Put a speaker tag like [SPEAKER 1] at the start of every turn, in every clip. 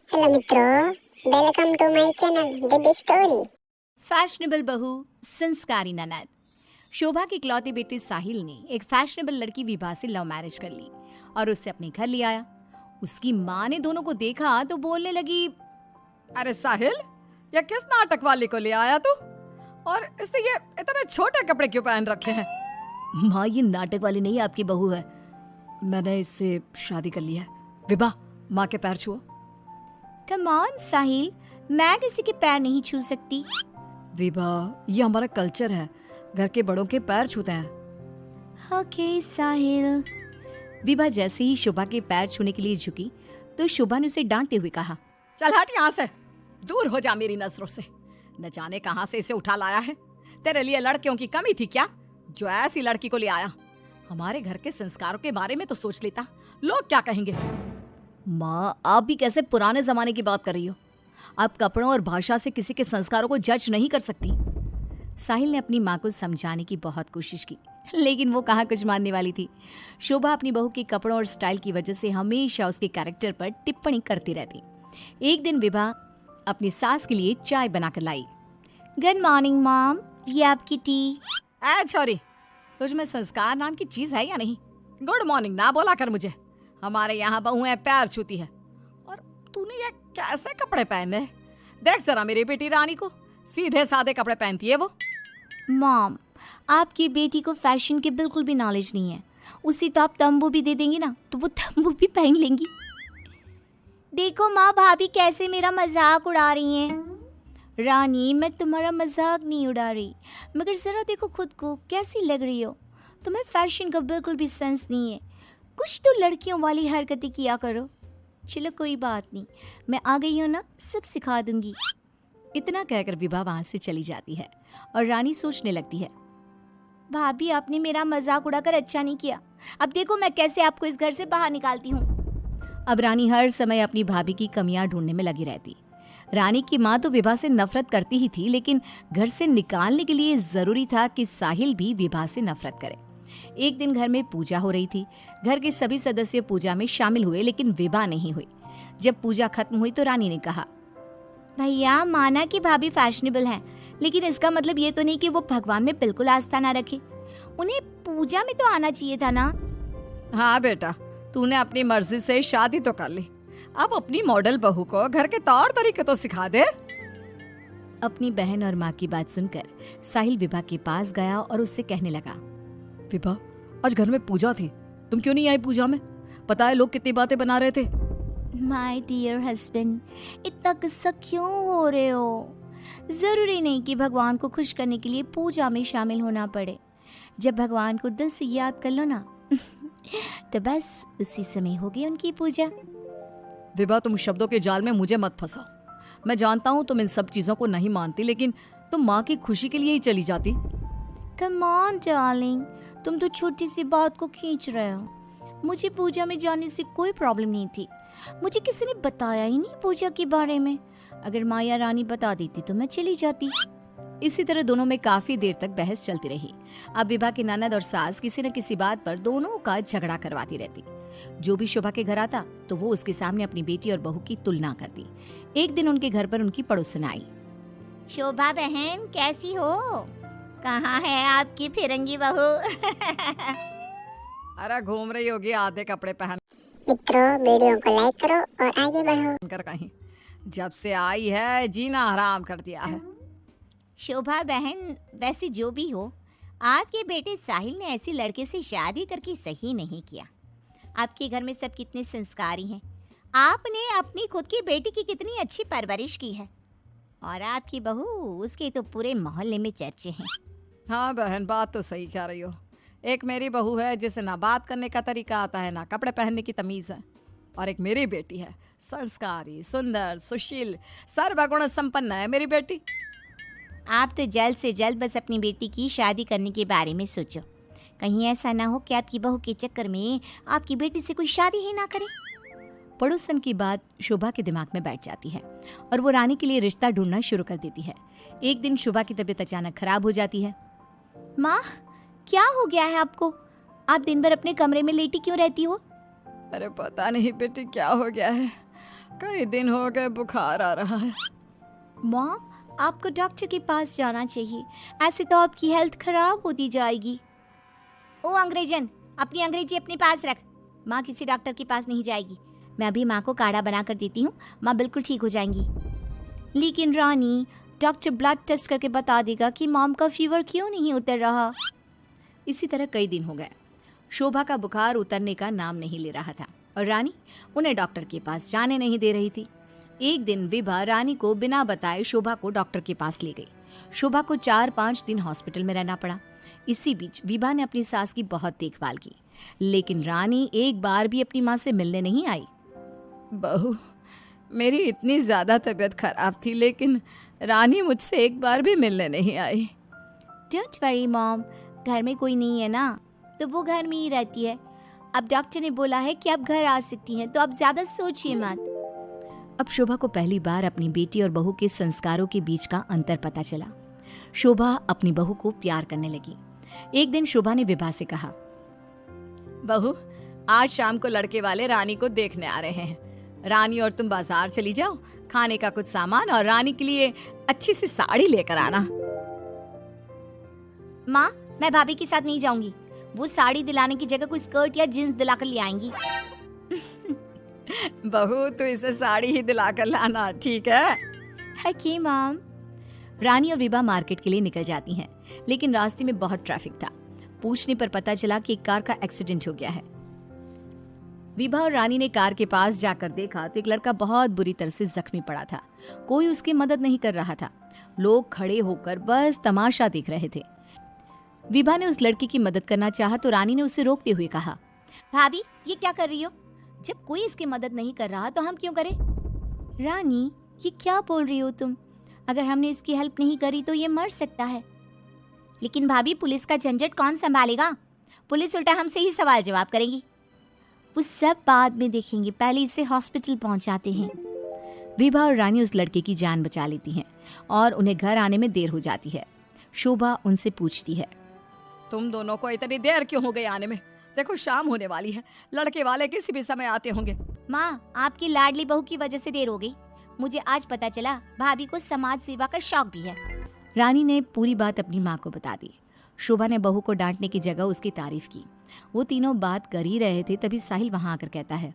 [SPEAKER 1] Hello मित्रों, welcome to my channel the big story.
[SPEAKER 2] Fashionable बहू, संस्कारी ननद। शोभा की इकलौती बेटी साहिल ने एक फैशनेबल लड़की विभा से लव मैरिज कर ली और उससे अपने घर ले आया। उसकी माँ ने दोनों को देखा तो बोलने लगी,
[SPEAKER 3] अरे साहिल, ये किस नाटक वाले को ले आया तू? और इसने ये इतने छोटे कपड़े क्यों पहन रखे हैं?
[SPEAKER 2] माँ ये नाटक वाली नहीं आपकी बहू है,
[SPEAKER 3] मैंने इससे शादी कर ली है। विभा, माँ के पैर छुओ।
[SPEAKER 2] कम ऑन साहिल, मैं किसी के पैर नहीं छू सकती।
[SPEAKER 3] विभा, ये हमारा कल्चर है, घर के बड़ों के पैर छूते हैं।
[SPEAKER 2] ओके साहिल। विभा जैसे ही शोभा के पैर छूने के लिए झुकी तो शोभा ने उसे डांटते हुए कहा,
[SPEAKER 3] चल हट यहाँ से, दूर हो जा मेरी नजरों से। न जाने कहाँ से इसे उठा लाया है। तेरे लिए लड़कियों की कमी थी क्या, जो ऐसी लड़की को ले आया? हमारे घर के संस्कारों के बारे में तो सोच लेता, लोग क्या कहेंगे?
[SPEAKER 2] माँ, आप भी कैसे पुराने जमाने की बात कर रही हो? आप कपड़ों और भाषा से किसी के संस्कारों को जज नहीं कर सकती। साहिल ने अपनी माँ को समझाने की बहुत कोशिश की, लेकिन वो कहाँ कुछ मानने वाली थी। शोभा अपनी बहू के कपड़ों और स्टाइल की वजह से हमेशा उसके कैरेक्टर पर टिप्पणी करती रहती। एक दिन विभा अपनी सास के लिए चाय बनाकर लाई। गुड मॉर्निंग मॉम, ये आपकी टी।
[SPEAKER 3] ऐ छोरी, तुझ में संस्कार नाम की चीज है या नहीं? गुड मॉर्निंग ना बोला कर मुझे। हमारे यहाँ बहुएं पैर छूती है और तूने ये कैसे कपड़े पहने? देख जरा मेरी बेटी रानी को, सीधे सादे कपड़े पहनती है वो।
[SPEAKER 2] मॉम, आपकी बेटी को फैशन की बिल्कुल भी नॉलेज नहीं है। उसी तो आप तंबू भी दे देंगी ना तो वो तंबू भी पहन लेंगी। देखो माँ, भाभी कैसे मेरा मजाक उड़ा रही हैं। रानी, मैं तुम्हारा मजाक नहीं उड़ा रही, मगर ज़रा देखो खुद को, कैसी लग रही हो। तुम्हें फैशन का बिल्कुल भी सेंस नहीं है। कुछ तो लड़कियों वाली हरकतें किया करो। चलो कोई बात नहीं, मैं आ गई हूँ ना, सब सिखा दूंगी। इतना कहकर विभा वहाँ से चली जाती है और रानी सोचने लगती है, भाभी आपने मेरा मजाक उड़ाकर अच्छा नहीं किया। अब देखो मैं कैसे आपको इस घर से बाहर निकालती हूँ। अब रानी हर समय अपनी भाभी की कमियां ढूंढने में लगी रहती। रानी की माँ तो विभा से नफरत करती ही थी, लेकिन घर से निकालने के लिए जरूरी था कि साहिल भी विभा से नफरत करे। एक दिन घर में पूजा हो रही थी। घर के सभी सदस्य पूजा में शामिल हुए, लेकिन विभा नहीं हुई। जब पूजा खत्म हुई तो रानी ने कहा, भैया माना कि भाभी फैशनेबल हैं, लेकिन इसका मतलब ये तो नहीं कि वो भगवान में बिल्कुल आस्था ना रखे। उन्हें पूजा में तो आना चाहिए था ना।
[SPEAKER 3] हाँ बेटा, तूने अपनी मर्जी से शादी तो कर ली, अब अपनी मॉडल बहू को घर के तौर तरीके तो सिखा दे।
[SPEAKER 2] अपनी बहन और माँ की बात सुनकर साहिल विभा के पास गया और उससे कहने लगा,
[SPEAKER 3] विभा, आज घर में पूजा थी, तुम क्यों नहीं आई पूजा में? पता है लोग कितनी बातें बना रहे थे।
[SPEAKER 2] माय डियर हस्बैंड, इतना गुस्सा क्यों हो रहे हो? जरूरी नहीं कि भगवान को खुश करने के लिए पूजा में शामिल होना पड़े। जब भगवान को दिल से याद कर लो ना तो बस उसी समय होगी उनकी पूजा।
[SPEAKER 3] विभा, तुम शब्दों के जाल में मुझे मत फंसाओ। मैं जानता हूँ तुम इन सब चीजों को नहीं मानती, लेकिन तुम माँ की खुशी के लिए ही चली जाती।
[SPEAKER 2] कम ऑन डार्लिंग, तुम तो छोटी सी बात को खींच रहे हो। मुझे पूजा में जाने से कोई प्रॉब्लम नहीं थी। मुझे किसी ने बताया ही नहीं पूजा के बारे में। अगर माँ या रानी बता देती तो मैं चली जाती। इसी तरह दोनों में काफी देर तक बहस चलती रही। अब विभा की ननद और सास किसी न किसी बात पर दोनों का झगड़ा करवाती रहती। जो भी शोभा के घर आता तो वो उसके सामने अपनी बेटी और बहू की तुलना करती। एक दिन उनके घर पर उनकी पड़ोसन आई। शोभा बहन, कैसी हो? कहाँ है आपकी फिरंगी बहू?
[SPEAKER 3] अरे घूम रही होगी आधे कपड़े पहन
[SPEAKER 1] मित्रों, वीडियो को लाइक करो और आगे बढ़ो।
[SPEAKER 3] कर कहीं। जब से आई है जीना हराम कर दिया है।
[SPEAKER 2] शोभा बहन, वैसे जो भी हो, आपके बेटे साहिल ने ऐसी लड़के से शादी करके सही नहीं किया। आपके घर में सब कितने संस्कारी हैं। आपने अपनी खुद की बेटी की कितनी अच्छी परवरिश की है, और आपकी बहू, उसके तो पूरे मोहल्ले में चर्चे हैं।
[SPEAKER 3] हाँ बहन, बात तो सही कह रही हो। एक मेरी बहू है जिसे ना बात करने का तरीका आता है, ना कपड़े पहनने की तमीज है, और एक मेरी बेटी है, संस्कारी, सुंदर, सुशील, सर्वगुण संपन्न है मेरी बेटी।
[SPEAKER 2] आप तो जल्द से जल्द बस अपनी बेटी की शादी करने के बारे में सोचो। कहीं ऐसा ना हो कि आपकी बहू के चक्कर में आपकी बेटी से कोई शादी ही ना करे। पड़ोसन की बात शोभा के दिमाग में बैठ जाती है और वो रानी के लिए रिश्ता ढूंढना शुरू कर देती है। एक दिन शोभा की तबीयत अचानक खराब हो जाती है। माँ, क्या हो गया है आपको? आप दिन भर अपने कमरे में लेटी क्यों रहती हो?
[SPEAKER 3] अरे पता नहीं बेटी क्या हो गया है, कई दिन हो गए बुखार आ रहा है।
[SPEAKER 2] मॉम, आपको डॉक्टर के पास जाना चाहिए, ऐसे तो आपकी हेल्थ खराब होती जाएगी। ओ अंग्रेजन, अपनी अंग्रेजी अपने पास रख। माँ किसी डॉक्टर के पास नहीं जाएगी। मैं अभी माँ को काढ़ा बना कर देती हूँ, माँ बिल्कुल ठीक हो जाएंगी। लेकिन रानी, डॉक्टर ब्लड टेस्ट करके बता देगा कि मॉम का फीवर क्यों नहीं उतर रहा।
[SPEAKER 3] इसी तरह कई दिन हो गए। शोभा का बुखार उतरने का नाम नहीं ले रहा था और रानी उन्हें डॉक्टर के पास जाने नहीं दे रही थी। एक दिन विभा रानी को बिना बताए शोभा को डॉक्टर के पास ले गई। शोभा को 4-5 दिन हॉस्पिटल में रहना पड़ा। इसी बीच विभा ने अपनी सास की बहुत देखभाल की, लेकिन रानी एक बार भी अपनी माँ से मिलने नहीं आई। बहू, मेरी इतनी ज्यादा तबीयत खराब थी, लेकिन रानी मुझसे एक बार भी मिलने नहीं आई।
[SPEAKER 2] डोंट वरी मॉम, घर में कोई नहीं है ना, तो वो घर में ही रहती है। अब डॉक्टर ने बोला है कि आप घर आ सकती हैं, तो आप ज्यादा सोचिए मत।
[SPEAKER 3] अब शोभा को पहली बार अपनी बेटी और बहू के संस्कारों के बीच का अंतर पता चला। शोभा अपनी बहू को प्यार करने लगी। एक दिन शोभा ने विभा से कहा, बहू, आज शाम को लड़के वाले रानी को देखने आ रहे हैं। रानी और तुम बाजार चली जाओ, खाने का कुछ सामान और रानी के लिए अच्छी सी साड़ी लेकर आना।
[SPEAKER 2] माँ, मैं भाभी के साथ नहीं जाऊंगी। वो साड़ी दिलाने की जगह कोई स्कर्ट या जींस दिलाकर ले आएंगी।
[SPEAKER 3] बहू, तो इसे साड़ी ही दिलाकर लाना, ठीक है?
[SPEAKER 2] Okay mom.
[SPEAKER 3] रानी और विभा मार्केट के लिए निकल जाती हैं, लेकिन रास्ते में बहुत ट्रैफिक था। पूछने पर पता चला कि एक कार का एक्सीडेंट हो गया है। विभा और रानी ने कार के पास जाकर देखा तो एक लड़का बहुत बुरी तरह से जख्मी पड़ा था। कोई उसकी मदद नहीं कर रहा था। लोग खड़े होकर बस तमाशा देख रहे थे। विभा ने उस लड़की की मदद करना चाहा तो रानी ने उसे रोकते हुए कहा,
[SPEAKER 2] भाभी, ये क्या कर रही हो? जब कोई इसकी मदद नहीं कर रहा तो हम क्यों करें? रानी, ये क्या बोल रही हो तुम? अगर हमने इसकी हेल्प नहीं करी तो ये मर सकता है। लेकिन भाभी, पुलिस का झंझट कौन संभालेगा? पुलिस उल्टा हमसे ही सवाल जवाब करेगी। वो सब बाद में देखेंगे, पहले इसे हॉस्पिटल पहुंचाते हैं।
[SPEAKER 3] विभा और रानी उस लड़के की जान बचा लेती हैं और उन्हें घर आने में देर हो जाती है। शोभा उनसे पूछती है, तुम दोनों को इतनी देर क्यों हो गई आने में? देखो, शाम होने वाली है, लड़के वाले किसी भी समय आते होंगे।
[SPEAKER 2] माँ, आपकी लाडली बहू की वजह से देर हो गई। मुझे आज पता चला भाभी को समाज सेवा का शौक भी है।
[SPEAKER 3] रानी ने पूरी बात अपनी माँ को बता दी। शोभा ने बहू को डांटने की जगह उसकी तारीफ की। वो तीनों बात कर ही रहे थे, तभी साहिल वहां आकर कहता है,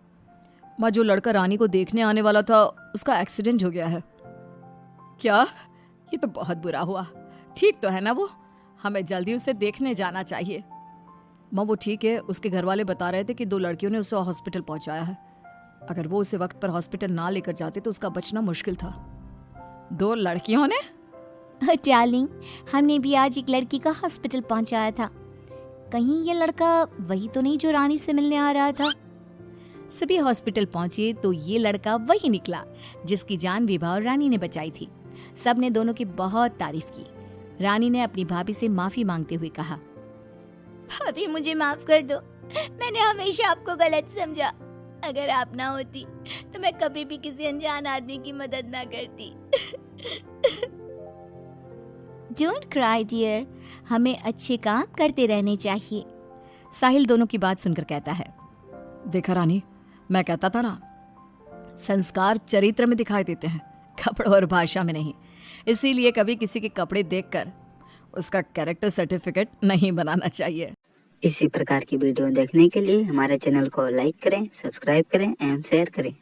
[SPEAKER 3] माँ, जो लड़का रानी को देखने आने वाला था उसका एक्सीडेंट हो गया है। क्या? ये तो बहुत बुरा हुआ। ठीक तो है ना वो? हमें जल्दी उसे देखने जाना चाहिए। माँ, वो ठीक है, उसके घर वाले बता रहे थे कि 2 लड़कियों ने उसे हॉस्पिटल पहुंचाया है। अगर वो उसे वक्त पर हॉस्पिटल ना लेकर जाते तो उसका बचना मुश्किल था। 2 लड़कियों ने?
[SPEAKER 2] डार्लिंग, हमने भी आज एक लड़की का हॉस्पिटल पहुंचाया था। कहीं ये लड़का वही तो नहीं जो रानी से मिलने आ रहा था?
[SPEAKER 3] सभी हॉस्पिटल पहुंचे तो ये लड़का वही निकला जिसकी जान विभा और रानी ने बचाई थी। सब ने दोनों की बहुत तारीफ की। रानी ने अपनी भाभी से माफी मांगते हुए कहा,
[SPEAKER 2] भाभी, मुझे माफ कर दो। मैंने हमेशा आपको गलत समझा। अगर आप ना होती तो मैं कभी भी किसी अनजान आदमी की मदद ना करती। डोंट क्राई डियर, हमें अच्छे काम करते रहने चाहिए।
[SPEAKER 3] साहिल दोनों की बात सुनकर कहता है, देखा रानी, मैं कहता था ना, संस्कार चरित्र में दिखाई देते हैं, कपड़ों और भाषा में नहीं। इसीलिए कभी किसी के कपड़े देखकर उसका कैरेक्टर सर्टिफिकेट नहीं बनाना चाहिए।
[SPEAKER 4] इसी प्रकार की वीडियो देखने के लिए हमारे चैनल को लाइक करें, सब्सक्राइब करें एवं शेयर करें।